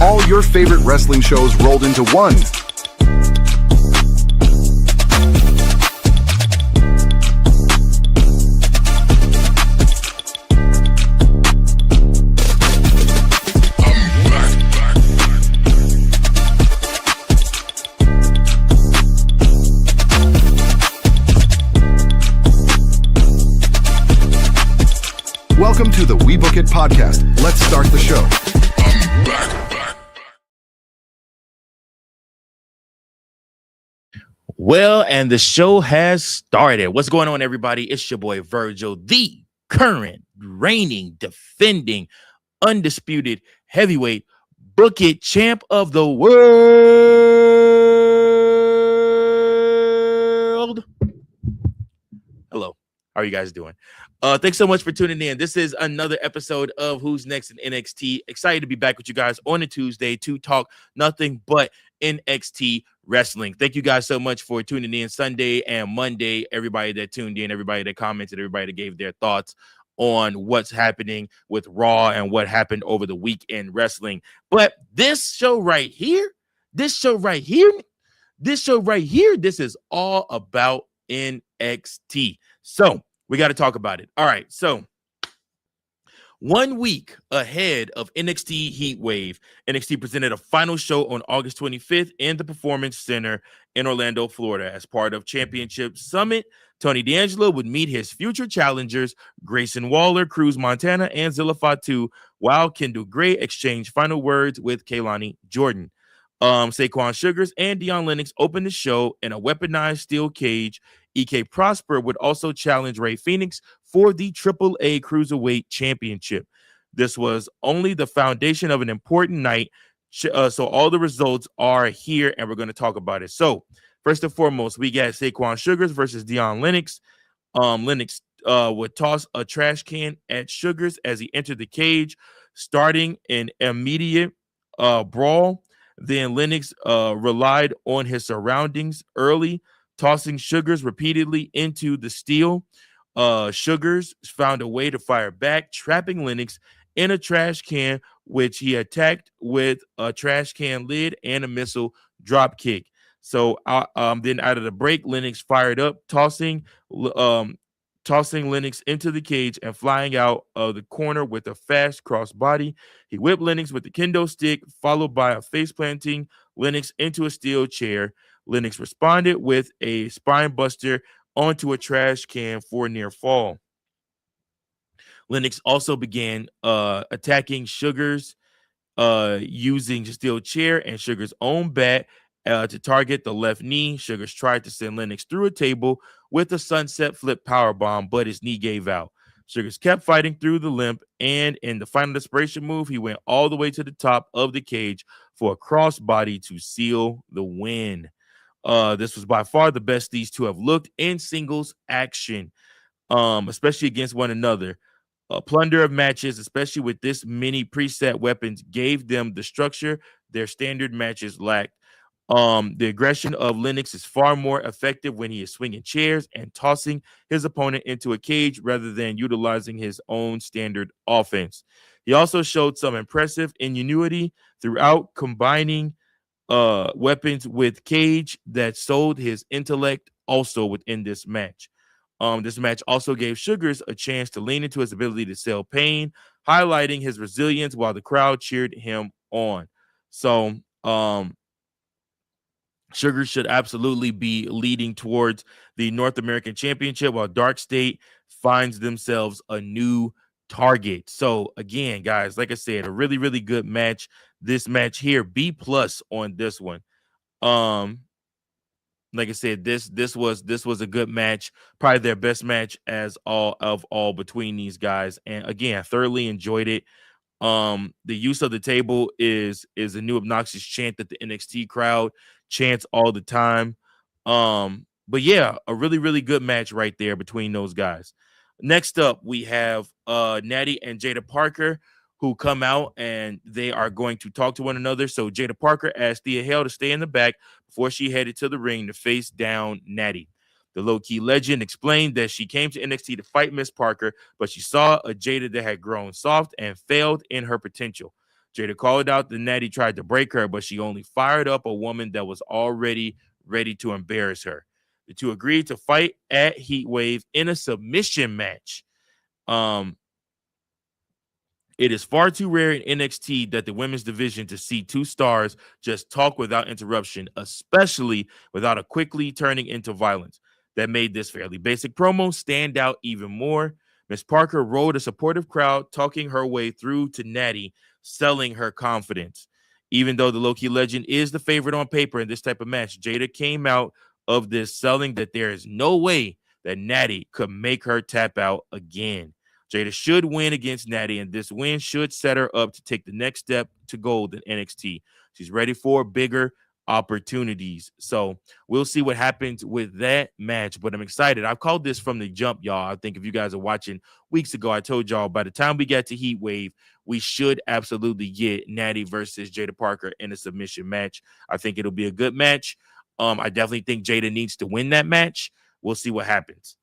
All your favorite wrestling shows rolled into one. Welcome to the We Book It podcast. Let's start the show. Well, and the show has started. What's going on, everybody? It's your boy Virgil, the current, reigning, defending, undisputed heavyweight Book It champ of the world. Hello. How are you guys doing? Thanks so much for tuning in. This is another episode of Who's Next in NXT. Excited to be back with you guys on a Tuesday to talk nothing but NXT wrestling. Thank you guys so much for tuning in Sunday and Monday. Everybody that tuned in, everybody that commented, everybody that gave their thoughts on what's happening with Raw and what happened over the weekend wrestling. But this show right here, this is all about NXT. So we got to talk about it. All right. So 1 week ahead of NXT Heatwave, NXT presented a final show on August 25th in the Performance Center in Orlando, Florida. As part of Championship Summit, Tony D'Angelo would meet his future challengers, Grayson Waller, Cruz Montana, and Zilla Fatu, while Kendall Gray exchanged final words with Kaylani Jordan. Saquon Shugars and Dion Lennox opened the show in a weaponized steel cage. EK Prosper would also challenge Rey Fenix for the AAA Cruiserweight Championship. This was only the foundation of an important night, so all the results are here, and we're going to talk about it. So, first and foremost, we got Saquon Shugars versus Dion Lennox. Lennox would toss a trash can at Shugars as he entered the cage, starting an immediate brawl. Then Lennox relied on his surroundings early, tossing Shugars repeatedly into the steel. Shugars found a way to fire back, trapping Lennox in a trash can, which he attacked with a trash can lid and a missile drop kick. So then out of the break, Lennox fired up, tossing Lennox into the cage and flying out of the corner with a fast crossbody. He whipped Lennox with the kendo stick, followed by a face planting Lennox into a steel chair. Lennox responded with a spine buster onto a trash can for a near fall. Lennox also began attacking Shugars using the steel chair and Shugars' own bat to target the left knee. Shugars tried to send Lennox through a table with a sunset flip powerbomb, but his knee gave out. Shugars kept fighting through the limp, and in the final desperation move, he went all the way to the top of the cage for a crossbody to seal the win. This was by far the best these two have looked in singles action, especially against one another. A plunder of matches, especially with this many preset weapons, gave them the structure their standard matches lacked. The aggression of Lennox is far more effective when he is swinging chairs and tossing his opponent into a cage rather than utilizing his own standard offense. He also showed some impressive ingenuity throughout, combining weapons with cage that sold his intellect also within this match. This match also gave Shugars a chance to lean into his ability to sell pain, highlighting his resilience while the crowd cheered him on. So, Shugars should absolutely be leading towards the North American Championship, while Dark State finds themselves a new target. So again, guys, like I said, a really, really good match. This match here, B+ on this one. Like I said, this was a good match, probably their best match all between these guys. And again, thoroughly enjoyed it. The use of the table is a new obnoxious chant that the NXT crowd chants all the time. But yeah, a really, really good match right there between those guys. Next up, we have Natty and Jada Parker, who come out and they are going to talk to one another. So Jada Parker asked Thea Hale to stay in the back before she headed to the ring to face down Natty. The low-key legend explained that she came to NXT to fight Miss Parker, but she saw a Jada that had grown soft and failed in her potential. Jada called out the Natty tried to break her, but she only fired up a woman that was already ready to embarrass her. The two agreed to fight at Heatwave in a submission match. It is far too rare in NXT that the women's division to see two stars just talk without interruption, especially without a quickly turning into violence. That made this fairly basic promo stand out even more. Miss Parker rode a supportive crowd, talking her way through to Natty, selling her confidence. Even though the low-key legend is the favorite on paper in this type of match, Jada came out of this selling that there is no way that Natty could make her tap out again. Jada should win against Natty, and this win should set her up to take the next step to gold in NXT. She's ready for bigger opportunities. So we'll see what happens with that match, but I'm excited. I've called this from the jump, y'all. I think if you guys are watching weeks ago, I told y'all by the time we get to Heatwave, we should absolutely get Natty versus Jada Parker in a submission match. I think it'll be a good match. I definitely think Jada needs to win that match. We'll see what happens.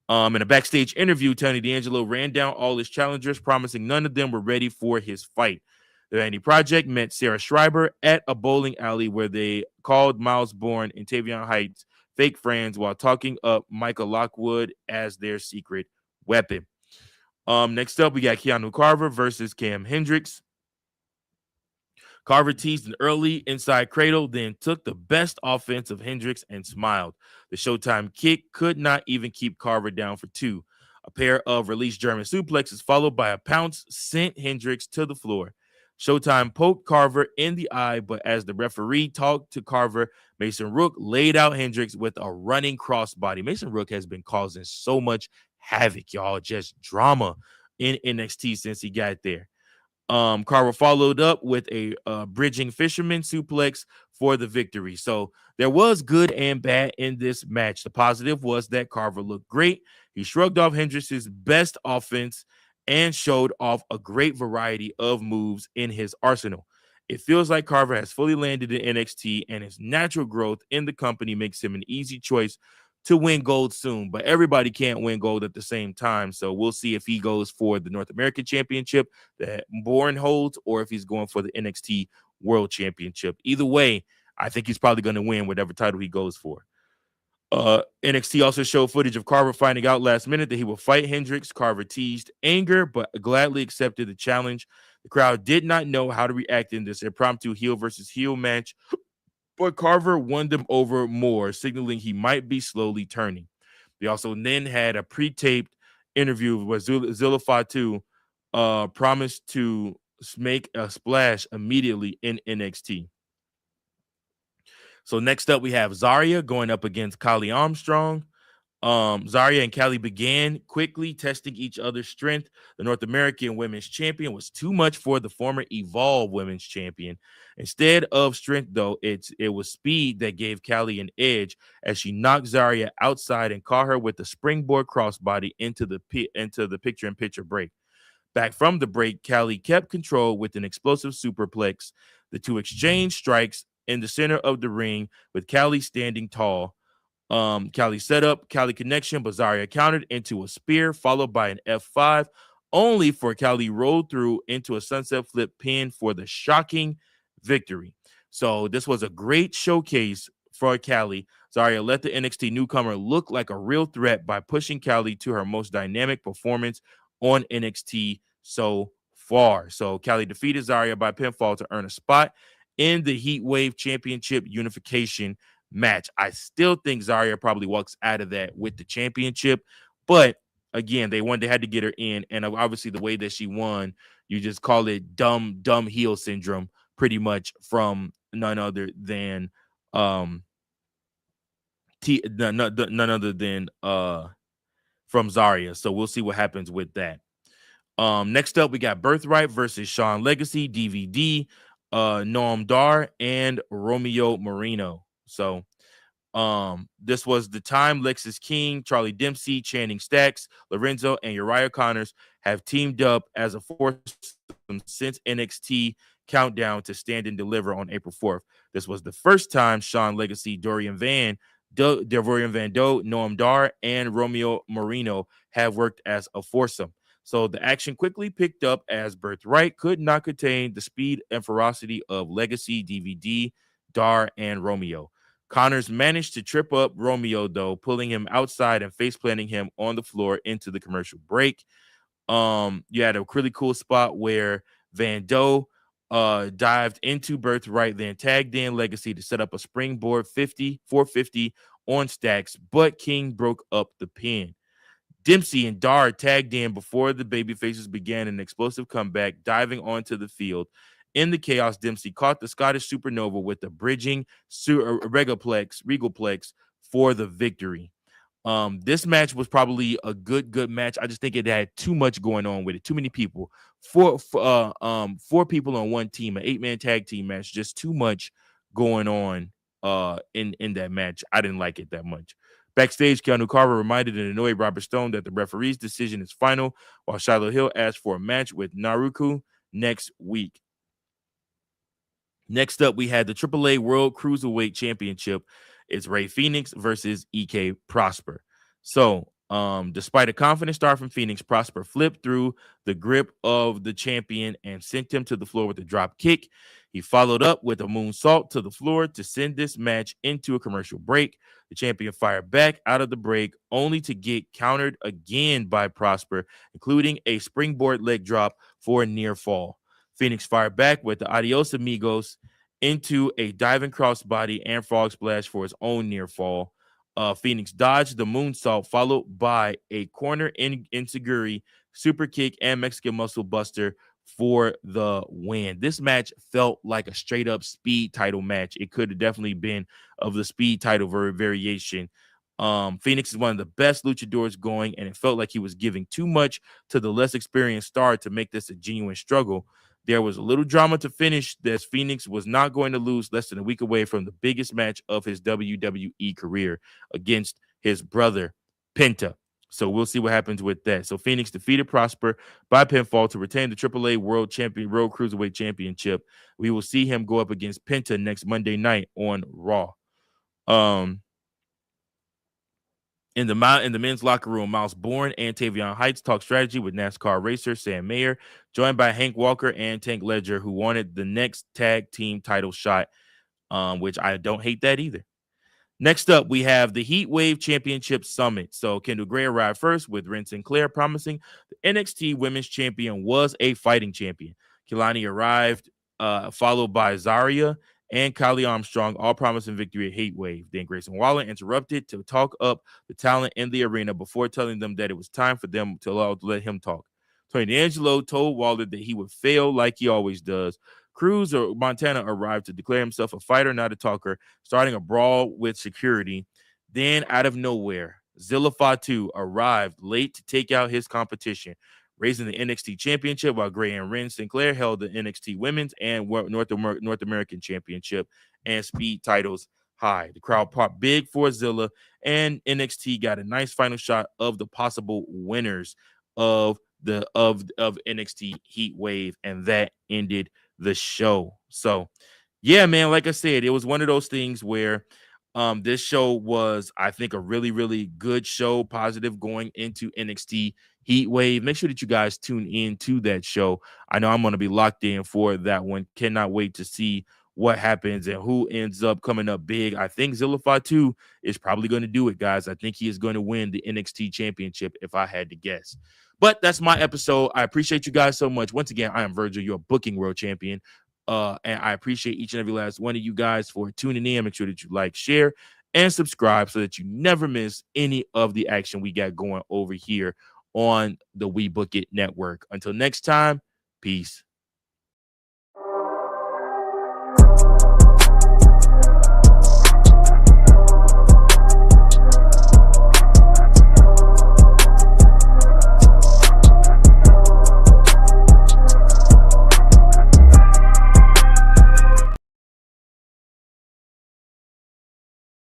In a backstage interview, Tony D'Angelo ran down all his challengers, promising none of them were ready for his fight. The Vanity Project met Sarah Schreiber at a bowling alley where they called Miles Bourne and Tavion Heights fake friends while talking up Michael Lockwood as their secret weapon. Next up, we got Keanu Carver versus Cam Hendricks. Carver teased an early inside cradle, then took the best offense of Hendricks and smiled. The Showtime kick could not even keep Carver down for two. A pair of released German suplexes followed by a pounce sent Hendricks to the floor. Showtime poked Carver in the eye, but as the referee talked to Carver, Mason Rook laid out Hendricks with a running crossbody. Mason Rook has been causing so much havoc, y'all, just drama in NXT since he got there. Carver followed up with a bridging fisherman suplex for the victory. So there was good and bad in this match. The positive was that Carver looked great. He shrugged off Hendricks' best offense and showed off a great variety of moves in his arsenal. It feels like Carver has fully landed in NXT, and his natural growth in the company makes him an easy choice to win gold soon, but everybody can't win gold at the same time. So we'll see if he goes for the North American Championship that Bourne holds, or if he's going for the NXT World Championship. Either way, I think he's probably going to win whatever title he goes for. NXT also showed footage of Carver finding out last minute that he will fight Hendricks. Carver teased anger, but gladly accepted the challenge. The crowd did not know how to react in this impromptu heel versus heel match, but Carver won them over more, signaling he might be slowly turning. They also then had a pre-taped interview with Zilla Fatu, promised to make a splash immediately in NXT. So next up, we have Zaria going up against Kali Armstrong. Zaria and Kali began quickly testing each other's strength. The North American Women's Champion was too much for the former Evolve Women's Champion. Instead of strength, though, it was speed that gave Kali an edge as she knocked Zaria outside and caught her with the springboard crossbody into the picture-in-picture break. Back from the break, Kali kept control with an explosive superplex. The two exchanged strikes in the center of the ring with Kali standing tall. Kali set up, Kali connection, but Zaria countered into a spear followed by an F5, only for Kali rolled through into a sunset flip pin for the shocking victory. So this was a great showcase for Kali. Zaria let the NXT newcomer look like a real threat by pushing Kali to her most dynamic performance on NXT so far. So Kali defeated Zaria by pinfall to earn a spot in the Heatwave Championship Unification match. I still think Zaria probably walks out of that with the championship, but again, they had to get her in, and obviously the way that she won, you just call it dumb heel syndrome, pretty much, from none other than from Zaria. So we'll see what happens with that. Next up, we got Birthright versus Sean Legacy, DVD, Noam Dar, and Romeo Moreno. So this was the time Lexis King, Charlie Dempsey, Channing Stacks, Lorenzo, and Uriah Connors have teamed up as a foursome since NXT Countdown to Stand and Deliver on April 4th. This was the first time Sean Legacy, Dorian Van, Devorian Van Doe, Noam Dar, and Romeo Moreno have worked as a foursome. So the action quickly picked up as Birthright could not contain the speed and ferocity of Legacy, DVD, Dar, and Romeo. Connors managed to trip up Romeo, though, pulling him outside and face planting him on the floor into the commercial break. You had a really cool spot where Van Doe dived into Birthright, then tagged in Legacy to set up a springboard 450 on Stacks, but King broke up the pin. Dempsey and Dar tagged in before the babyfaces began an explosive comeback, diving onto the field. In the chaos, Dempsey caught the Scottish Supernova with a bridging Regalplex for the victory. This match was probably a good match. I just think it had too much going on with it. Too many people. Four people on one team, an 8-man tag team match. Just too much going on in that match. I didn't like it that much. Backstage, Keanu Carver reminded and annoyed Robert Stone that the referee's decision is final, while Shiloh Hill asked for a match with Naruku next week. Next up, we had the AAA World Cruiserweight Championship. It's Rey Fenix versus EK Prosper. So, despite a confident start from Phoenix, Prosper flipped through the grip of the champion and sent him to the floor with a drop kick. He followed up with a moonsault to the floor to send this match into a commercial break. The champion fired back out of the break, only to get countered again by Prosper, including a springboard leg drop for a near fall. Phoenix fired back with the Adios Amigos into a diving crossbody and frog splash for his own near fall. Phoenix dodged the moonsault, followed by a corner enziguri, super kick, and Mexican muscle buster for the win. This match felt like a straight up speed title match. It could have definitely been of the speed title variation. Phoenix is one of the best luchadors going, and it felt like he was giving too much to the less experienced star to make this a genuine struggle. There was a little drama to finish that Phoenix was not going to lose less than a week away from the biggest match of his WWE career against his brother, Penta. So we'll see what happens with that. So Phoenix defeated Prosper by pinfall to retain the AAA World Cruiserweight Championship. We will see him go up against Penta next Monday night on Raw. In the men's locker room, Miles Bourne and Tavion Heights talk strategy with NASCAR racer Sam Mayer, joined by Hank Walker and Tank Ledger, who wanted the next tag team title shot, which I don't hate that either. Next up, we have the Heatwave Championship Summit. So Kendall Gray arrived first with Ren Sinclair promising the NXT Women's Champion was a fighting champion. Kilani arrived, followed by Zaria and Kylie Armstrong, all promising victory at Heatwave. Then Grayson Waller interrupted to talk up the talent in the arena before telling them that it was time for them to let him talk. Tony D'Angelo told Waller that he would fail like he always does. Cruz or Montana arrived to declare himself a fighter, not a talker, starting a brawl with security. Then, out of nowhere, Zilla Fatu arrived late to take out his competition, raising the NXT Championship, while Gray and Ren Sinclair held the NXT Women's and North American Championship and speed titles high. The crowd popped big for Zilla, and NXT got a nice final shot of the possible winners of NXT Heatwave, and that ended the show. So, yeah, man, like I said, it was one of those things where this show was, I think, a really, really good show, positive going into NXT Heatwave. Make sure that you guys tune in to that show. I know I'm going to be locked in for that one. Cannot wait to see what happens and who ends up coming up big. I think Zilla Fatu is probably going to do it, guys. I think he is going to win the NXT Championship if I had to guess. But that's my episode. I appreciate you guys so much. Once again, I am Virgil, your booking world champion. And I appreciate each and every last one of you guys for tuning in. Make sure that you like, share, and subscribe so that you never miss any of the action we got going over here on the We Book It Network. Until next time, peace.